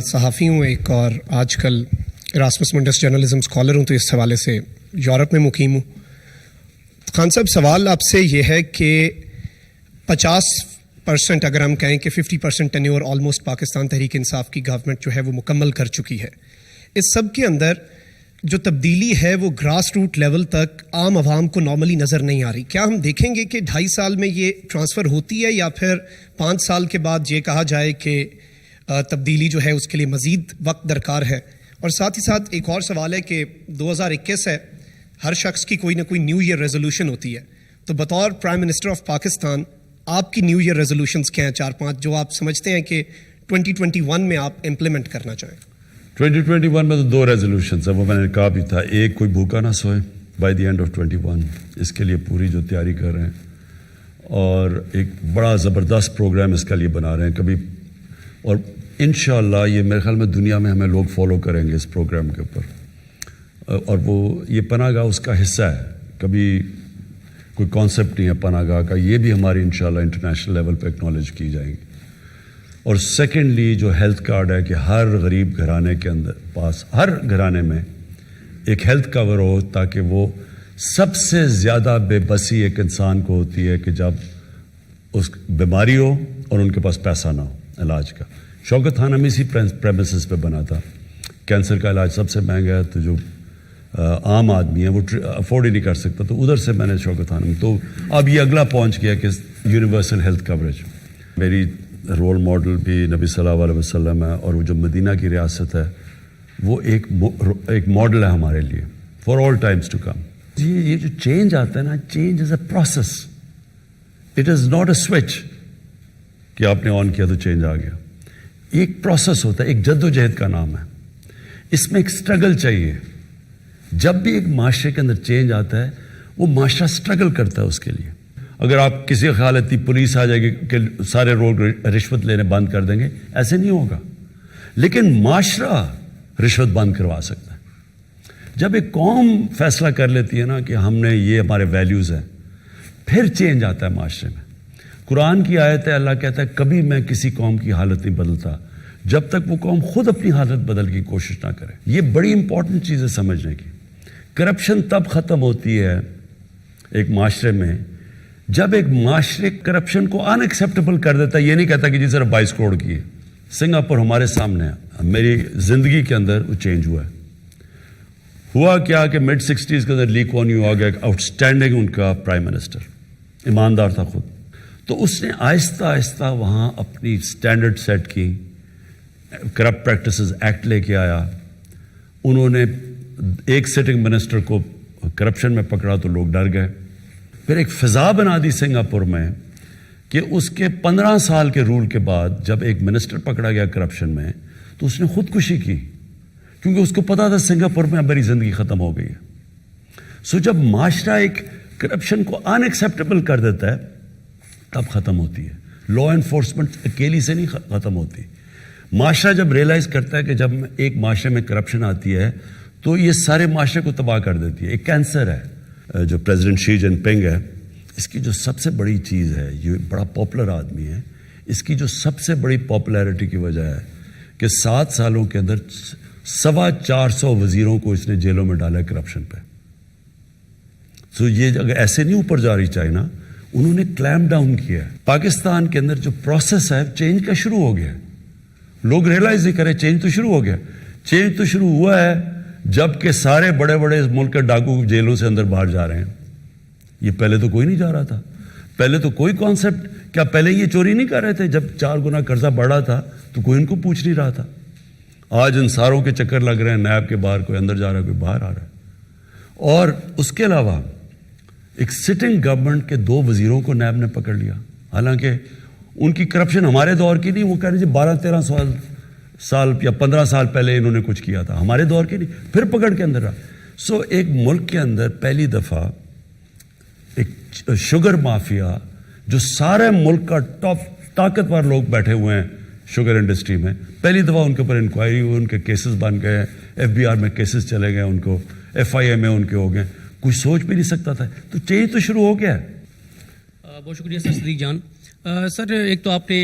صحافی ہوں ایک، اور آج کل ایراسمس منڈس جرنلزم اسکالر ہوں، تو اس حوالے سے یورپ میں مقیم ہوں۔ خان صاحب، سوال آپ سے یہ ہے کہ 50% اگر ہم کہیں کہ 50% ٹینیور آلموسٹ پاکستان تحریک انصاف کی گورنمنٹ جو ہے وہ مکمل کر چکی ہے، اس سب کے اندر جو تبدیلی ہے وہ گراس روٹ لیول تک عام عوام کو نارملی نظر نہیں آ رہی۔ کیا ہم دیکھیں گے کہ 2.5 سال میں یہ ٹرانسفر ہوتی ہے، یا پھر 5 سال کے بعد یہ کہا جائے کہ تبدیلی جو ہے اس کے لیے مزید وقت درکار ہے؟ اور ساتھ ہی ساتھ ایک اور سوال ہے کہ 2021 ہے، ہر شخص کی کوئی نہ کوئی نیو ایئر ریزولوشن ہوتی ہے، تو بطور پرائم منسٹر آف پاکستان آپ کی نیو ایئر ریزولوشنز کیا ہیں 4-5 جو آپ سمجھتے ہیں کہ 2021 میں آپ امپلیمنٹ کرنا چاہیں؟ 2021 میں تو 2 ریزولوشنز ہیں، وہ میں نے کہا بھی تھا۔ ایک، کوئی بھوکا نہ سوئے بائی دی اینڈ آف 21، اس کے لیے پوری جو تیاری کر رہے ہیں، اور ایک بڑا زبردست پروگرام اس کے لیے بنا رہے ہیں کبھی، اور انشاءاللہ یہ میرے خیال میں دنیا میں ہمیں لوگ فالو کریں گے اس پروگرام کے اوپر، اور وہ یہ پناہ گاہ اس کا حصہ ہے۔ کبھی کوئی کانسیپٹ نہیں ہے پناہ گاہ کا، یہ بھی ہماری انشاءاللہ انٹرنیشنل لیول پہ ایکنالج کی جائیں گی۔ اور سیکنڈلی جو ہیلتھ کارڈ ہے کہ ہر غریب گھرانے کے اندر پاس، ہر گھرانے میں ایک ہیلتھ کور ہو، تاکہ وہ سب سے زیادہ بے بسی ایک انسان کو ہوتی ہے کہ جب اس بیماری ہو اور ان کے پاس پیسہ نہ ہو علاج کا۔ شوکت خانم اسی پریمیسز پہ بنا تھا۔ کینسر کا علاج سب سے مہنگا ہے، تو جو عام آدمی ہے وہ افورڈ ہی نہیں کر سکتا، تو ادھر سے میں نے شوکت خانم، تو اب یہ اگلا پہنچ گیا کہ یونیورسل ہیلتھ کوریج۔ میری رول ماڈل بھی نبی صلی اللہ علیہ وسلم ہے، اور وہ جو مدینہ کی ریاست ہے وہ ایک ماڈل ہے ہمارے لیے for all times to come. یہ جو چینج آتا ہے نا، change is a process, it is not a switch کہ آپ نے آن کیا تو چینج آ گیا۔ ایک پروسیس ہوتا ہے، ایک جد و جہد کا نام ہے، اس میں ایک سٹرگل چاہیے۔ جب بھی ایک معاشرے کے اندر چینج آتا ہے، وہ معاشرہ سٹرگل کرتا ہے اس کے لیے۔ اگر آپ کسی خیالتی پولیس آ جائے گی کہ سارے لوگ رشوت لینے بند کر دیں گے، ایسے نہیں ہوگا، لیکن معاشرہ رشوت بند کروا سکتا ہے۔ جب ایک قوم فیصلہ کر لیتی ہے نا کہ ہم نے یہ ہمارے ویلیوز ہیں، پھر چینج آتا ہے معاشرے میں۔ قرآن کی آیت ہے، اللہ کہتا ہے کبھی میں کسی قوم کی حالت نہیں بدلتا جب تک وہ قوم خود اپنی حالت بدل کی کوشش نہ کرے۔ یہ بڑی امپورٹنٹ چیز ہے سمجھنے کی۔ کرپشن تب ختم ہوتی ہے ایک معاشرے میں جب ایک معاشرے کرپشن کو ان ایکسیپٹیبل کر دیتا ہے۔ یہ نہیں کہتا کہ جی صرف 22 کروڑ کی ہے۔ سنگاپور ہمارے سامنے ہے، میری زندگی کے اندر وہ چینج ہوا ہے۔ ہوا کیا کہ mid 60s کے اندر لی کوان یو آ گیا، آؤٹ اسٹینڈنگ ان کا پرائم منسٹر، ایماندار تھا خود، تو اس نے آہستہ آہستہ وہاں اپنی اسٹینڈرڈ سیٹ کی، کرپٹ پریکٹسز ایکٹ لے کے آیا۔ انہوں نے ایک سٹنگ منسٹر کو کرپشن میں پکڑا تو لوگ ڈر گئے۔ پھر ایک فضا بنا دی سنگاپور میں کہ اس کے 15 سال کے رول کے بعد جب ایک منسٹر پکڑا گیا کرپشن میں، تو اس نے خودکشی کی، کیونکہ اس کو پتا تھا سنگاپور میں اب میری زندگی ختم ہو گئی ہے۔ سو جب معاشرہ ایک کرپشن کو ان ایکسیپٹیبل کر دیتا ہے تب ختم ہوتی ہے۔ لا انفورسمنٹ اکیلی سے نہیں ختم ہوتی۔ معاشرہ جب ریئلائز کرتا ہے کہ جب ایک معاشرے میں کرپشن آتی ہے تو یہ سارے معاشرے کو تباہ کر دیتی ہے۔ ایک کینسر ہے جو پریزیڈنٹ شی جن پنگ ہے، اس کی جو سب سے بڑی چیز ہے، یہ بڑا پاپولر آدمی ہے، اس کی جو سب سے بڑی پاپولیرٹی کی وجہ ہے کہ 7 سالوں کے اندر 450 وزیروں کو اس نے جیلوں میں ڈالا ہے کرپشن پہ۔ سو یہ اگر ایسے نہیں اوپر جا رہی چائنا، انہوں نے کلیم ڈاؤن کیا ہے۔ پاکستان کے اندر جو پروسیس ہے چینج کا شروع ہو گیا ہے، لوگ ریئلائز نہیں کرے، چینج تو شروع ہو گیا۔ چینج تو شروع ہوا ہے جب کہ سارے بڑے بڑے ملک کے ڈاکو جیلوں سے اندر باہر جا رہے ہیں۔ یہ پہلے تو کوئی نہیں جا رہا تھا، پہلے تو کوئی کانسیپٹ، کیا پہلے یہ چوری نہیں کر رہے تھے؟ جب 4 گنا قرضہ بڑھ رہا تھا تو کوئی ان کو پوچھ نہیں رہا تھا۔ آج ان ساروں کے چکر لگ رہے ہیں، نیب کے باہر کوئی اندر جا رہا ہے، کوئی باہر آ رہا ہے۔ اور اس کے علاوہ ایک سٹنگ گورنمنٹ کے 2 وزیروں کو نیب نے پکڑ لیا، حالانکہ ان کی کرپشن ہمارے دور کی نہیں، وہ کہہ رہے جی 12-13 سال یا 15 سال پہلے انہوں نے کچھ کیا تھا، ہمارے دور کی نہیں، پھر پکڑ کے اندر رہا۔ سو ایک ملک کے اندر پہلی دفعہ ایک شوگر مافیا، جو سارے ملک کا ٹاپ طاقتور لوگ بیٹھے ہوئے ہیں شوگر انڈسٹری میں، پہلی دفعہ ان کے اوپر انکوائری ہوئی، ان کے کیسز بن گئے، FBR میں کیسز چلے گئے، ان کو FIA میں ان کے ہو گئے، کوئی سوچ بھی نہیں سکتا تھا۔ تو چینج تو شروع ہو گیا ہے۔ بہت شکریہ سر صدیق جان۔ سر ایک تو آپ نے